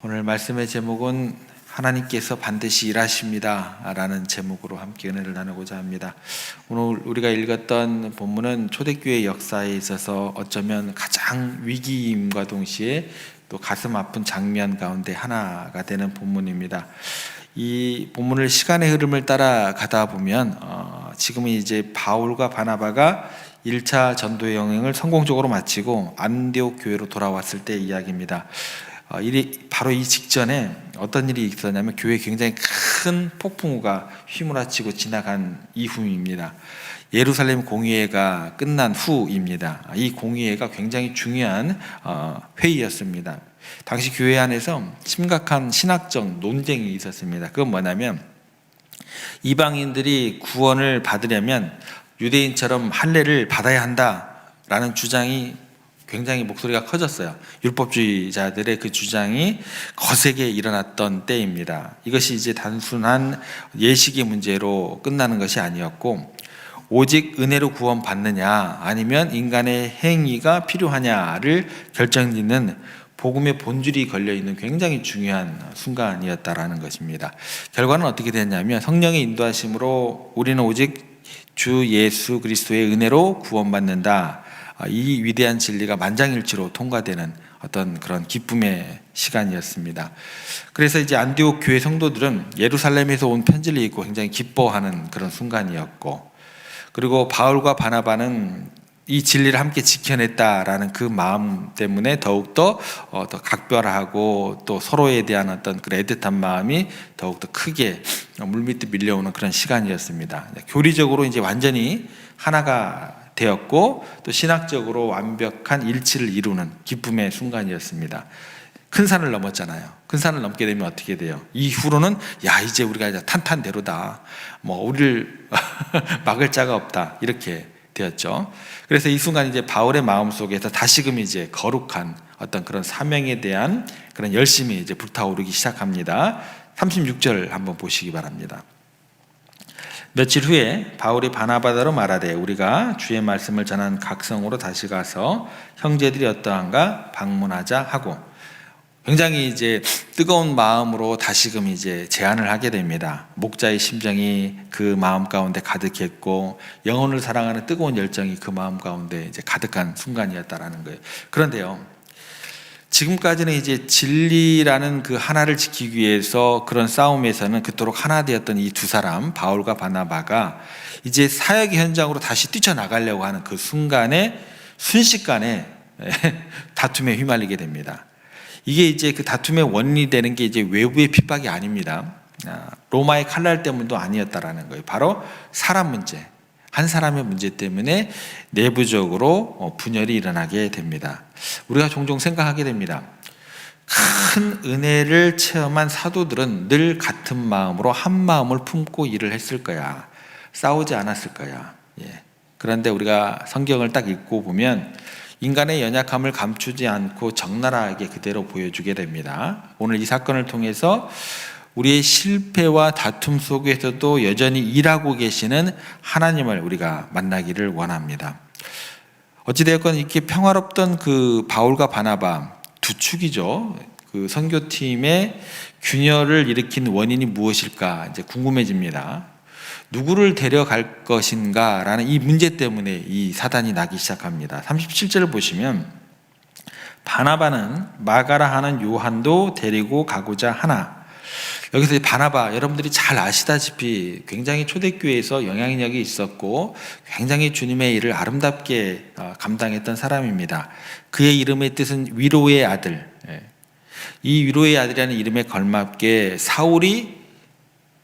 오늘 말씀의 제목은 하나님께서 반드시 일하십니다 라는 제목으로 함께 은혜를 나누고자 합니다. 오늘 우리가 읽었던 본문은 초대교회 역사에 있어서 어쩌면 가장 위기임과 동시에 또 가슴 아픈 장면 가운데 하나가 되는 본문입니다. 이 본문을 시간의 흐름을 따라 가다 보면 지금은 이제 바울과 바나바가 1차 전도 여행을 성공적으로 마치고 안디옥 교회로 돌아왔을 때 이야기입니다. 바로 이 직전에 어떤 일이 있었냐면 교회에 굉장히 큰 폭풍우가 휘몰아치고 지나간 이후입니다. 예루살렘 공의회가 끝난 후입니다. 이 공의회가 굉장히 중요한 회의였습니다. 당시 교회 안에서 심각한 신학적 논쟁이 있었습니다. 그건 뭐냐면 이방인들이 구원을 받으려면 유대인처럼 할례를 받아야 한다라는 주장이 굉장히 목소리가 커졌어요. 율법주의자들의 그 주장이 거세게 일어났던 때입니다. 이것이 이제 단순한 예식의 문제로 끝나는 것이 아니었고, 오직 은혜로 구원받느냐 아니면 인간의 행위가 필요하냐를 결정짓는 복음의 본질이 걸려있는 굉장히 중요한 순간이었다라는 것입니다. 결과는 어떻게 됐냐면 성령의 인도하심으로 우리는 오직 주 예수 그리스도의 은혜로 구원받는다, 이 위대한 진리가 만장일치로 통과되는 어떤 그런 기쁨의 시간이었습니다. 그래서 이제 안디옥 교회 성도들은 예루살렘에서 온 편지를 읽고 굉장히 기뻐하는 그런 순간이었고, 그리고 바울과 바나바는 이 진리를 함께 지켜냈다라는 그 마음 때문에 더욱더 더 각별하고 또 서로에 대한 어떤 그 애틋한 마음이 더욱더 크게 물밑에 밀려오는 그런 시간이었습니다. 교리적으로 이제 완전히 하나가 되었고 또 신학적으로 완벽한 일치를 이루는 기쁨의 순간이었습니다. 큰 산을 넘었잖아요. 큰 산을 넘게 되면 어떻게 돼요? 이후로는 이제 우리가 이제 탄탄대로다, 우리를 막을 자가 없다, 이렇게 되었죠. 그래서 이 순간 이제 바울의 마음속에서 다시금 이제 거룩한 어떤 그런 사명에 대한 그런 열심이 이제 불타오르기 시작합니다. 36절 한번 보시기 바랍니다. 며칠 후에 바울이 바나바더로 말하되 우리가 주의 말씀을 전한 각 성으로 다시 가서 형제들이 어떠한가 방문하자 하고, 굉장히 이제 뜨거운 마음으로 다시금 이제 제안을 하게 됩니다. 목자의 심정이 그 마음 가운데 가득했고 영혼을 사랑하는 뜨거운 열정이 그 마음 가운데 이제 가득한 순간이었다라는 거예요. 그런데요, 지금까지는 이제 진리라는 그 하나를 지키기 위해서 그런 싸움에서는 그토록 하나 되었던 이 두 사람, 바울과 바나바가 이제 사역의 현장으로 다시 뛰쳐나가려고 하는 그 순간에 순식간에 다툼에 휘말리게 됩니다. 이게 이제 그 다툼의 원인이 되는 게 이제 외부의 핍박이 아닙니다. 로마의 칼날 때문도 아니었다라는 거예요. 바로 사람 문제, 한 사람의 문제 때문에 내부적으로 분열이 일어나게 됩니다. 우리가 종종 생각하게 됩니다. 큰 은혜를 체험한 사도들은 늘 같은 마음으로 한 마음을 품고 일을 했을 거야. 싸우지 않았을 거야. 그런데 우리가 성경을 딱 읽고 보면 인간의 연약함을 감추지 않고 적나라하게 그대로 보여주게 됩니다. 오늘 이 사건을 통해서 우리의 실패와 다툼 속에서도 여전히 일하고 계시는 하나님을 우리가 만나기를 원합니다. 어찌되었건 이렇게 평화롭던 그 바울과 바나바 두 축이죠. 그 선교팀의 균열을 일으킨 원인이 무엇일까 이제 궁금해집니다. 누구를 데려갈 것인가라는 이 문제 때문에 이 사단이 나기 시작합니다. 37절을 보시면 바나바는 마가라 하는 요한도 데리고 가고자 하나. 여기서 바나바, 여러분들이 잘 아시다시피 굉장히 초대교회에서 영향력이 있었고 굉장히 주님의 일을 아름답게 감당했던 사람입니다. 그의 이름의 뜻은 위로의 아들. 이 위로의 아들이라는 이름에 걸맞게 사울이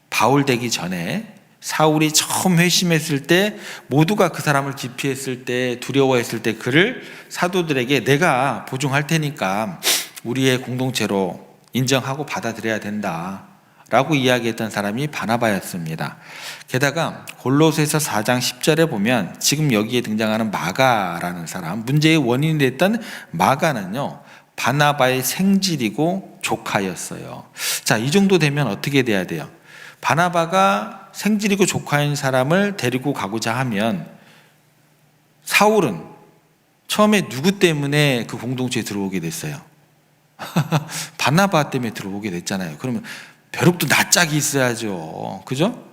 바울 되기 전에, 사울이 처음 회심했을 때 모두가 그 사람을 기피했을 때, 두려워했을 때 그를 사도들에게 내가 보증할 테니까 우리의 공동체로 인정하고 받아들여야 된다 라고 이야기했던 사람이 바나바였습니다. 게다가 골로새서 4장 10절에 보면 지금 여기에 등장하는 마가라는 사람, 문제의 원인이 됐던 마가는요, 바나바의 생질이고 조카였어요. 자, 이 정도 되면 어떻게 돼야 돼요? 바나바가 생질이고 조카인 사람을 데리고 가고자 하면 사울은 처음에 누구 때문에 그 공동체에 들어오게 됐어요? 바나바 때문에 들어오게 됐잖아요. 그러면 벼룩도 낯짝이 있어야죠. 그죠?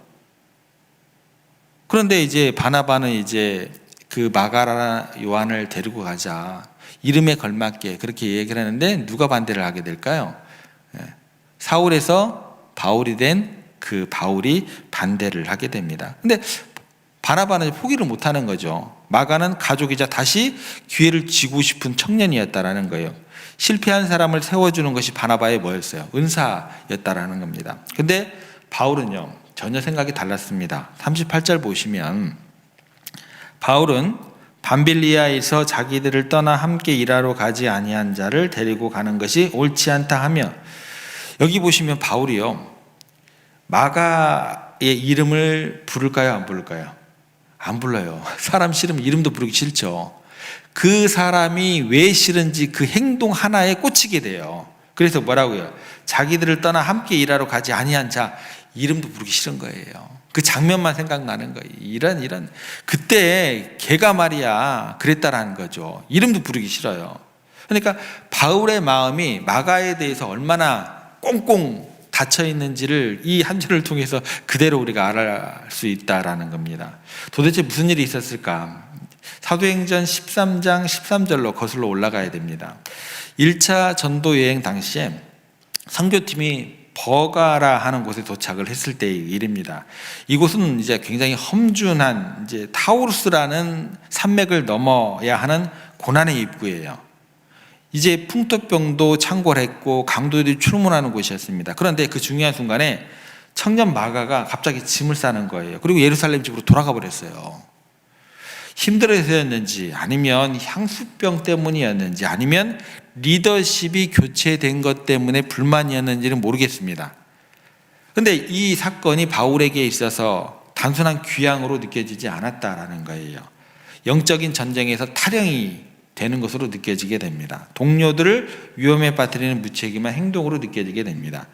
그런데 이제 바나바는 이제 그 마가라 요한을 데리고 가자. 이름에 걸맞게 그렇게 얘기를 하는데 누가 반대를 하게 될까요? 사울에서 바울이 된 그 바울이 반대를 하게 됩니다. 근데 바나바는 포기를 못하는 거죠. 마가는 가족이자 다시 기회를 쥐고 싶은 청년이었다라는 거예요. 실패한 사람을 세워주는 것이 바나바의 뭐였어요? 은사였다라는 겁니다. 근데 바울은요 전혀 생각이 달랐습니다. 38절 보시면 바울은 밤빌리아에서 자기들을 떠나 함께 일하러 가지 아니한 자를 데리고 가는 것이 옳지 않다 하며, 여기 보시면 바울이요 마가의 이름을 부를까요 안 부를까요? 안 불러요. 사람 싫으면 이름도 부르기 싫죠. 그 사람이 왜 싫은지 그 행동 하나에 꽂히게 돼요. 그래서 뭐라고요? 자기들을 떠나 함께 일하러 가지 아니한 자, 이름도 부르기 싫은 거예요. 그 장면만 생각나는 거예요. 이런 그때 걔가 말이야 그랬다라는 거죠. 이름도 부르기 싫어요. 그러니까 바울의 마음이 마가에 대해서 얼마나 꽁꽁 닫혀 있는지를 이 한 절을 통해서 그대로 우리가 알아갈 수 있다라는 겁니다. 도대체 무슨 일이 있었을까? 사도행전 13장 13절로 거슬러 올라가야 됩니다. 1차 전도 여행 당시에 선교팀이 버가라 하는 곳에 도착을 했을 때의 일입니다. 이곳은 이제 굉장히 험준한 이제 타우루스라는 산맥을 넘어야 하는 고난의 입구예요. 이제 풍토병도 창궐했고 강도들이 출몰하는 곳이었습니다. 그런데 그 중요한 순간에 청년 마가가 갑자기 짐을 싸는 거예요. 그리고 예루살렘 집으로 돌아가 버렸어요. 힘들어서였는지 아니면 향수병 때문이었는지 아니면 리더십이 교체된 것 때문에 불만이었는지는 모르겠습니다. 그런데 이 사건이 바울에게 있어서 단순한 귀향으로 느껴지지 않았다라는 거예요. 영적인 전쟁에서 탈영이 되는 것으로 느껴지게 됩니다. 동료들을 위험에 빠뜨리는 무책임한 행동으로 느껴지게 됩니다.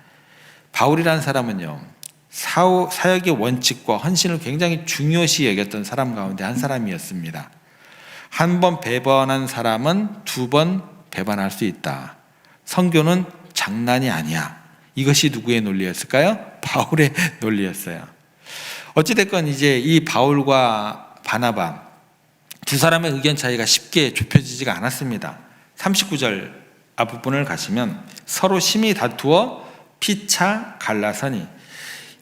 바울이라는 사람은요 사역의 원칙과 헌신을 굉장히 중요시 여겼던 사람 가운데 한 사람이었습니다. 한 번 배반한 사람은 두 번 배반할 수 있다. 선교는 장난이 아니야. 이것이 누구의 논리였을까요? 바울의 논리였어요. 어찌됐건 이제 이 바울과 바나바 두 사람의 의견 차이가 쉽게 좁혀지지가 않았습니다. 39절 앞부분을 가시면 서로 심히 다투어 피차 갈라서니,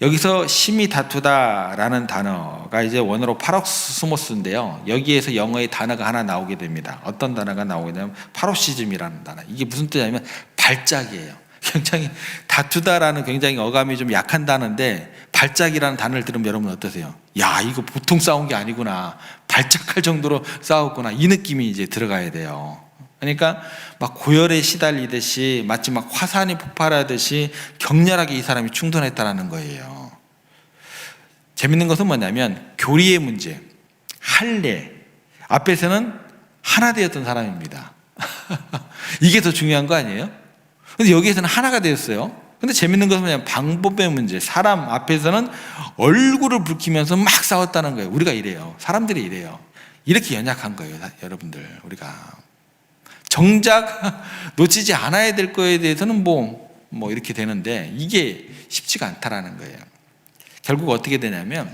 여기서 심히 다투다라는 단어가 이제 원어로 파록스모스인데요. 여기에서 영어의 단어가 하나 나오게 됩니다. 어떤 단어가 나오게 되냐면 파로시즘이라는 단어. 이게 무슨 뜻이냐면 발작이에요. 굉장히 다투다라는 굉장히 어감이 좀 약한 단어인데 발작이라는 단어를 들으면 여러분 어떠세요? 야, 이거 보통 싸운 게 아니구나. 발작할 정도로 싸웠구나. 이 느낌이 이제 들어가야 돼요. 그러니까 막 고열에 시달리듯이 마치 막 화산이 폭발하듯이 격렬하게 이 사람이 충돌했다는 거예요. 재밌는 것은 뭐냐면 교리의 문제, 할례 앞에서는 하나 되었던 사람입니다. 이게 더 중요한 거 아니에요? 근데 여기에서는 하나가 되었어요. 근데 재밌는 것은 뭐냐면 방법의 문제, 사람 앞에서는 얼굴을 붉히면서 막 싸웠다는 거예요. 우리가 이래요. 사람들이 이래요. 이렇게 연약한 거예요, 여러분들. 우리가 정작 놓치지 않아야 될 거에 대해서는 뭐 이렇게 되는데 이게 쉽지가 않다라는 거예요. 결국 어떻게 되냐면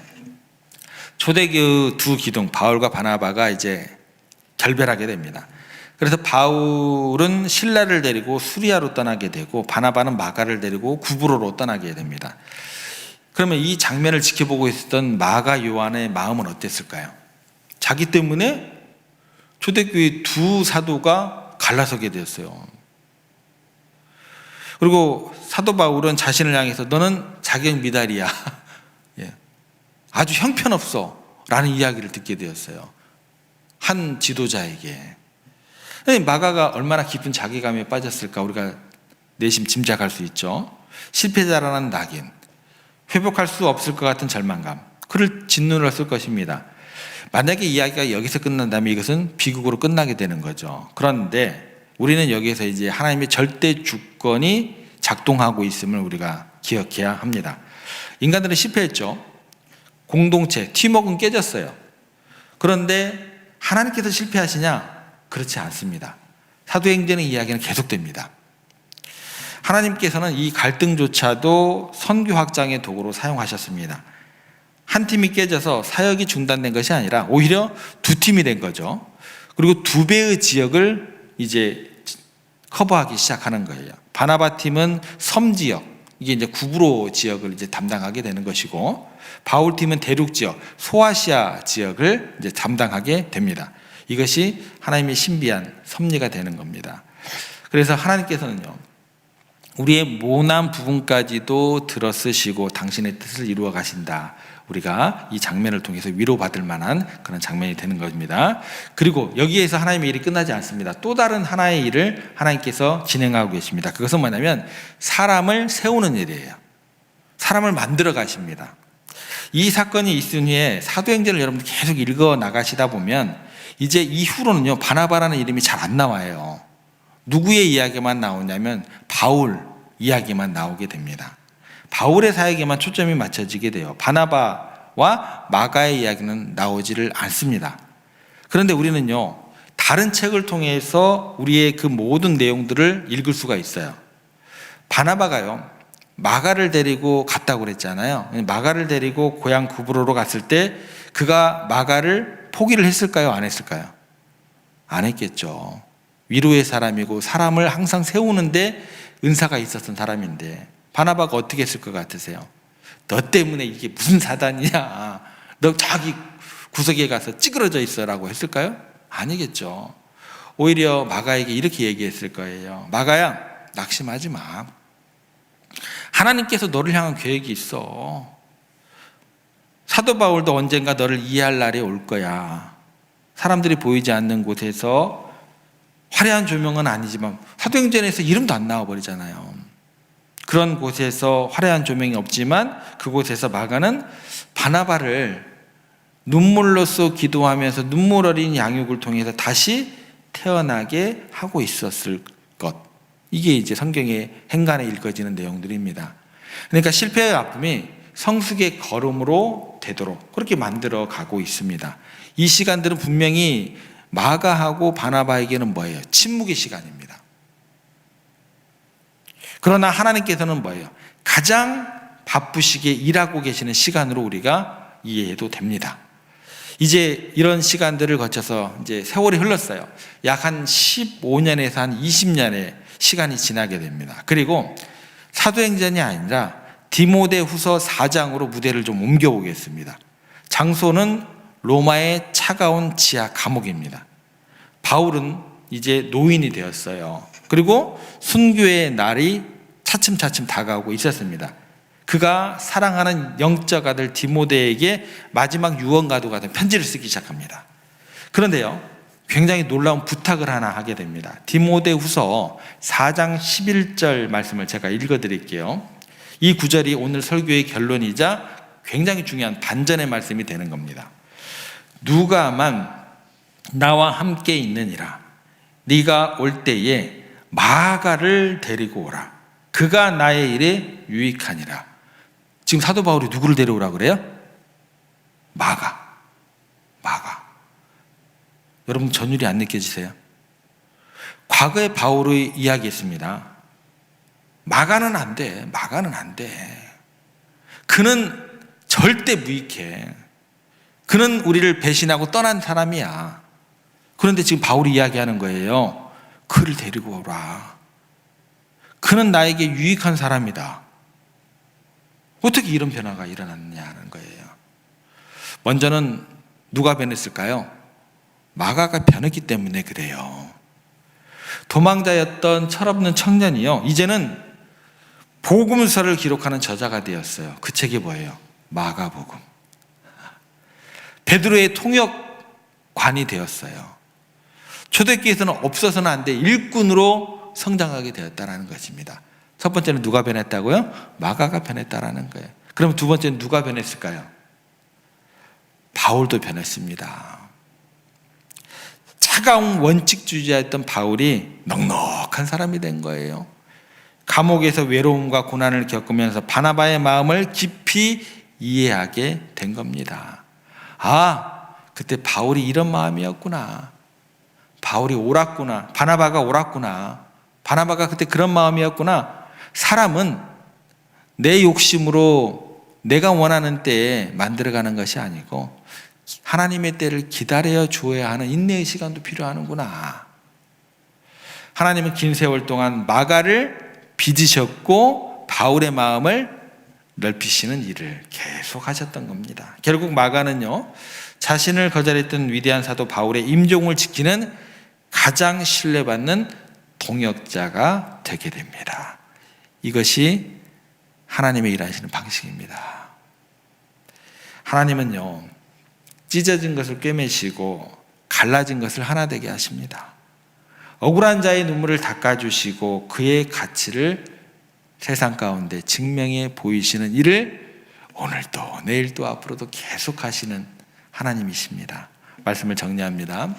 초대교회 두 기둥 바울과 바나바가 이제 결별하게 됩니다. 그래서 바울은 실라를 데리고 수리아로 떠나게 되고 바나바는 마가를 데리고 구브로로 떠나게 됩니다. 그러면 이 장면을 지켜보고 있었던 마가 요한의 마음은 어땠을까요? 자기 때문에 초대교회 두 사도가 갈라서게 되었어요. 그리고 사도 바울은 자신을 향해서 너는 자격 미달이야. 아주 형편없어 라는 이야기를 듣게 되었어요. 한 지도자에게. 마가가 얼마나 깊은 자괴감에 빠졌을까 우리가 내심 짐작할 수 있죠. 실패자라는 낙인, 회복할 수 없을 것 같은 절망감, 그를 짓눌렀을 것입니다. 만약에 이야기가 여기서 끝난다면 이것은 비극으로 끝나게 되는 거죠. 그런데 우리는 여기에서 이제 하나님의 절대 주권이 작동하고 있음을 우리가 기억해야 합니다. 인간들은 실패했죠. 공동체, 팀워크는 깨졌어요. 그런데 하나님께서 실패하시냐? 그렇지 않습니다. 사도행전의 이야기는 계속됩니다. 하나님께서는 이 갈등조차도 선교 확장의 도구로 사용하셨습니다. 한 팀이 깨져서 사역이 중단된 것이 아니라 오히려 두 팀이 된 거죠. 그리고 두 배의 지역을 이제 커버하기 시작하는 거예요. 바나바 팀은 섬 지역, 이게 이제 구브로 지역을 이제 담당하게 되는 것이고, 바울 팀은 대륙 지역, 소아시아 지역을 이제 담당하게 됩니다. 이것이 하나님의 신비한 섭리가 되는 겁니다. 그래서 하나님께서는요, 우리의 모난 부분까지도 들어쓰시고 당신의 뜻을 이루어 가신다. 우리가 이 장면을 통해서 위로받을 만한 그런 장면이 되는 겁니다. 그리고 여기에서 하나님의 일이 끝나지 않습니다. 또 다른 하나의 일을 하나님께서 진행하고 계십니다. 그것은 뭐냐면 사람을 세우는 일이에요. 사람을 만들어 가십니다. 이 사건이 있은 후에 사도행전을 여러분들 계속 읽어 나가시다 보면 이제 이후로는요, 바나바라는 이름이 잘 안 나와요. 누구의 이야기만 나오냐면 바울 이야기만 나오게 됩니다. 바울의 사역에만 초점이 맞춰지게 돼요. 바나바와 마가의 이야기는 나오지를 않습니다. 그런데 우리는요, 다른 책을 통해서 우리의 그 모든 내용들을 읽을 수가 있어요. 바나바가요, 마가를 데리고 갔다고 그랬잖아요. 마가를 데리고 고향 구브로로 갔을 때 그가 마가를 포기를 했을까요? 안 했을까요? 안 했겠죠. 위로의 사람이고 사람을 항상 세우는데 은사가 있었던 사람인데 바나바가 어떻게 했을 것 같으세요? 너 때문에 이게 무슨 사단이냐, 너 저기 구석에 가서 찌그러져 있어라고 했을까요? 아니겠죠. 오히려 마가에게 이렇게 얘기했을 거예요. 마가야, 낙심하지 마. 하나님께서 너를 향한 계획이 있어. 사도 바울도 언젠가 너를 이해할 날이 올 거야. 사람들이 보이지 않는 곳에서 화려한 조명은 아니지만 사도행전에서 이름도 안 나와버리잖아요. 그런 곳에서 화려한 조명이 없지만 그곳에서 마가는 바나바를 눈물로써 기도하면서 눈물 어린 양육을 통해서 다시 태어나게 하고 있었을 것. 이게 이제 성경의 행간에 읽어지는 내용들입니다. 그러니까 실패의 아픔이 성숙의 걸음으로 되도록 그렇게 만들어 가고 있습니다. 이 시간들은 분명히 마가하고 바나바에게는 뭐예요? 침묵의 시간입니다. 그러나 하나님께서는 뭐예요? 가장 바쁘시게 일하고 계시는 시간으로 우리가 이해해도 됩니다. 이제 이런 시간들을 거쳐서 이제 세월이 흘렀어요. 약 한 15년에서 한 20년의 시간이 지나게 됩니다. 그리고 사도행전이 아니라 디모데후서 4장으로 무대를 좀 옮겨보겠습니다. 장소는 로마의 차가운 지하 감옥입니다. 바울은 이제 노인이 되었어요. 그리고 순교의 날이 차츰차츰 다가오고 있었습니다. 그가 사랑하는 영적 아들 디모데에게 마지막 유언과도 같은 편지를 쓰기 시작합니다. 그런데요, 굉장히 놀라운 부탁을 하나 하게 됩니다. 디모데후서 4장 11절 말씀을 제가 읽어드릴게요. 이 구절이 오늘 설교의 결론이자 굉장히 중요한 반전의 말씀이 되는 겁니다. 누가만 나와 함께 있느니라. 네가 올 때에 마가를 데리고 오라. 그가 나의 일에 유익하니라. 지금 사도 바울이 누구를 데려오라 그래요? 마가. 여러분 전율이 안 느껴지세요? 과거에 바울이 이야기했습니다. 마가는 안 돼. 그는 절대 무익해. 그는 우리를 배신하고 떠난 사람이야. 그런데 지금 바울이 이야기하는 거예요. 그를 데리고 오라. 그는 나에게 유익한 사람이다. 어떻게 이런 변화가 일어났냐는 거예요. 먼저는 누가 변했을까요? 마가가 변했기 때문에 그래요. 도망자였던 철없는 청년이요, 이제는 복음서를 기록하는 저자가 되었어요. 그 책이 뭐예요? 마가복음. 베드로의 통역관이 되었어요. 초대교회에서는 없어서는 안 돼 일꾼으로 성장하게 되었다는 것입니다. 첫 번째는 누가 변했다고요? 마가가 변했다라는 거예요. 그럼 두 번째는 누가 변했을까요? 바울도 변했습니다. 차가운 원칙주의자였던 바울이 넉넉한 사람이 된 거예요. 감옥에서 외로움과 고난을 겪으면서 바나바의 마음을 깊이 이해하게 된 겁니다. 아, 그때 바울이 이런 마음이었구나. 바울이 옳았구나. 바나바가 옳았구나. 바나바가 그때 그런 마음이었구나. 사람은 내 욕심으로 내가 원하는 때에 만들어가는 것이 아니고 하나님의 때를 기다려 주어야 하는 인내의 시간도 필요하는구나. 하나님은 긴 세월 동안 마가를 빚으셨고 바울의 마음을 넓히시는 일을 계속 하셨던 겁니다. 결국 마가는요, 자신을 거절했던 위대한 사도 바울의 임종을 지키는 가장 신뢰받는 동역자가 되게 됩니다. 이것이 하나님의 일하시는 방식입니다. 하나님은요, 찢어진 것을 꿰매시고 갈라진 것을 하나 되게 하십니다. 억울한 자의 눈물을 닦아주시고 그의 가치를 세상 가운데 증명해 보이시는 일을 오늘도 내일도 앞으로도 계속 하시는 하나님이십니다. 말씀을 정리합니다.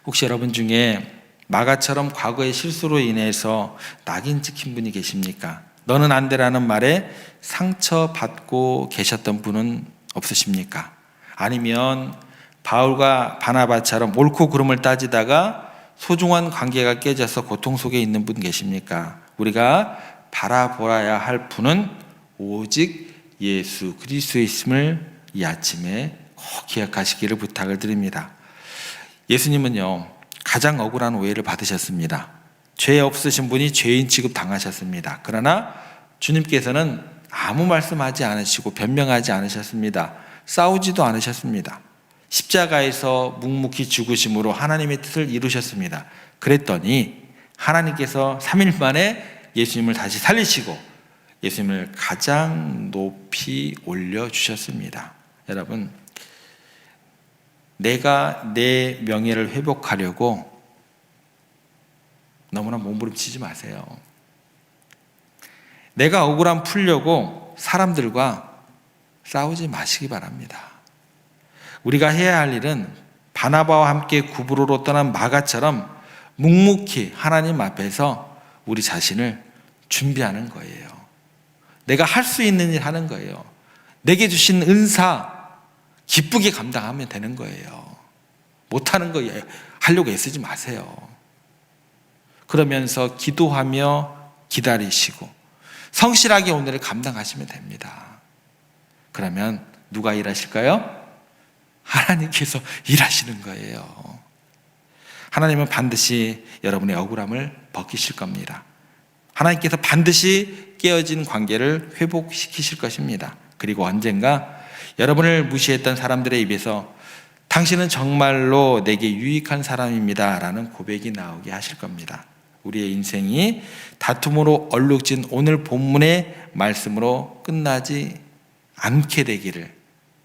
혹시 여러분 중에 마가처럼 과거의 실수로 인해서 낙인 찍힌 분이 계십니까? 너는 안 되라는 말에 상처받고 계셨던 분은 없으십니까? 아니면 바울과 바나바처럼 옳고 그름을 따지다가 소중한 관계가 깨져서 고통 속에 있는 분 계십니까? 우리가 바라보아야 할 분은 오직 예수 그리스도의 있음을 이 아침에 꼭 기억하시기를 부탁을 드립니다. 예수님은요, 가장 억울한 오해를 받으셨습니다. 죄 없으신 분이 죄인 취급 당하셨습니다. 그러나 주님께서는 아무 말씀하지 않으시고 변명하지 않으셨습니다. 싸우지도 않으셨습니다. 십자가에서 묵묵히 죽으심으로 하나님의 뜻을 이루셨습니다. 그랬더니 하나님께서 3일 만에 예수님을 다시 살리시고 예수님을 가장 높이 올려주셨습니다. 여러분, 내가 내 명예를 회복하려고 너무나 몸부림치지 마세요. 내가 억울함 풀려고 사람들과 싸우지 마시기 바랍니다. 우리가 해야 할 일은 바나바와 함께 구브로로 떠난 마가처럼 묵묵히 하나님 앞에서 우리 자신을 준비하는 거예요. 내가 할 수 있는 일 하는 거예요. 내게 주신 은사 기쁘게 감당하면 되는 거예요. 못하는 거 하려고 애쓰지 마세요. 그러면서 기도하며 기다리시고 성실하게 오늘을 감당하시면 됩니다. 그러면 누가 일하실까요? 하나님께서 일하시는 거예요. 하나님은 반드시 여러분의 억울함을 벗기실 겁니다. 하나님께서 반드시 깨어진 관계를 회복시키실 것입니다. 그리고 언젠가 여러분을 무시했던 사람들의 입에서 당신은 정말로 내게 유익한 사람입니다 라는 고백이 나오게 하실 겁니다. 우리의 인생이 다툼으로 얼룩진 오늘 본문의 말씀으로 끝나지 않게 되기를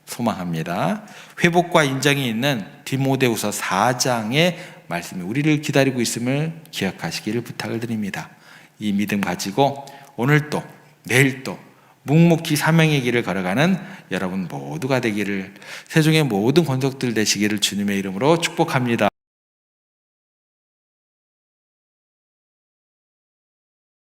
소망합니다. 회복과 인정이 있는 디모데후서 4장의 말씀이 우리를 기다리고 있음을 기억하시기를 부탁을 드립니다. 이 믿음 가지고 오늘도 내일도 묵묵히 사명의 길을 걸어가는 여러분 모두가 되기를, 세종의 모든 권속들 되시기를 주님의 이름으로 축복합니다.